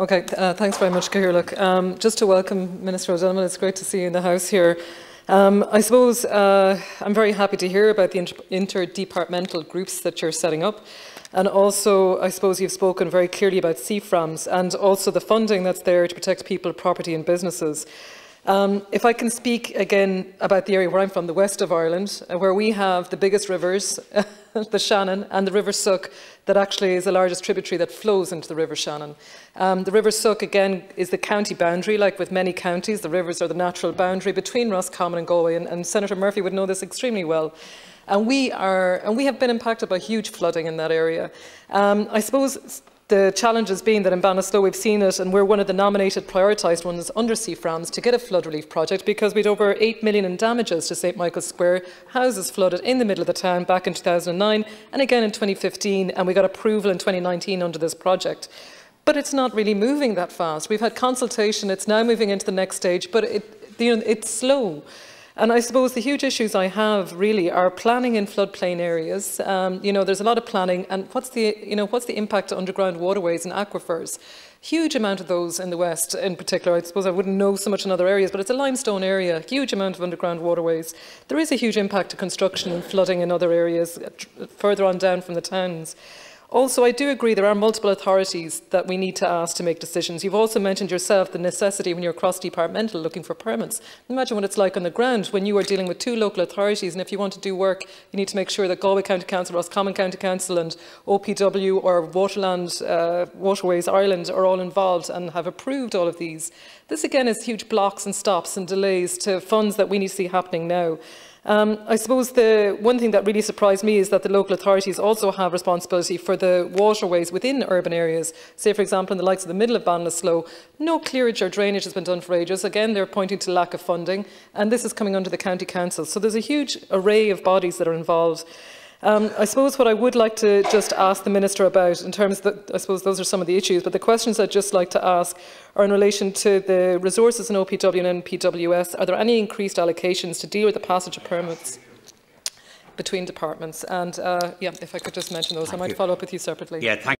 Okay, thanks very much, Cahir. Just to welcome Minister O'Donovan, it's great to see you in the House here. I suppose I'm very happy to hear about the interdepartmental groups that you're setting up. And also, I suppose you've spoken very clearly about CFRAMs and also the funding that's there to protect people, property and businesses. If I can speak again about the area where I'm from, the west of Ireland, where we have the biggest rivers, the Shannon, and the River Suck, that actually is the largest tributary that flows into the River Shannon. The River Suck, again, is the county boundary. Like with many counties, the rivers are the natural boundary between Roscommon and Galway, and Senator Murphy would know this extremely well. And we have been impacted by huge flooding in that area. I suppose the challenge has been that in Ballinasloe we've seen it, and we're one of the nominated prioritised ones under CFRAMs to get a flood relief project, because we'd over 8 million in damages to St Michael's Square, houses flooded in the middle of the town back in 2009 and again in 2015, and we got approval in 2019 under this project. But it's not really moving that fast. We've had consultation, it's now moving into the next stage, but it's slow. And I suppose the huge issues I have really are planning in floodplain areas. There's a lot of planning, and what's the impact of underground waterways and aquifers? Huge amount of those in the west in particular. I suppose I wouldn't know so much in other areas, but it's a limestone area, huge amount of underground waterways. There is a huge impact to construction and flooding in other areas further on down from the towns. Also, I do agree there are multiple authorities that we need to ask to make decisions. You've also mentioned yourself the necessity when you're cross-departmental looking for permits. Imagine what it's like on the ground when you are dealing with two local authorities, and if you want to do work, you need to make sure that Galway County Council, Roscommon County Council and OPW or Waterways Ireland are all involved and have approved all of these. This again is huge blocks and stops and delays to funds that we need to see happening now. I suppose the one thing that really surprised me is that the local authorities also have responsibility for the waterways within urban areas. Say, for example, in the likes of the middle of Ballinasloe, no clearage or drainage has been done for ages. Again, they're pointing to lack of funding, and this is coming under the county council. So there's a huge array of bodies that are involved. I suppose what I would like to just ask the Minister about, in terms of, I suppose those are some of the issues, but the questions I'd just like to ask are in relation to the resources in OPW and PWS. Are there any increased allocations to deal with the passage of permits between departments? And if I could just mention those, I might follow up with you separately. Yeah,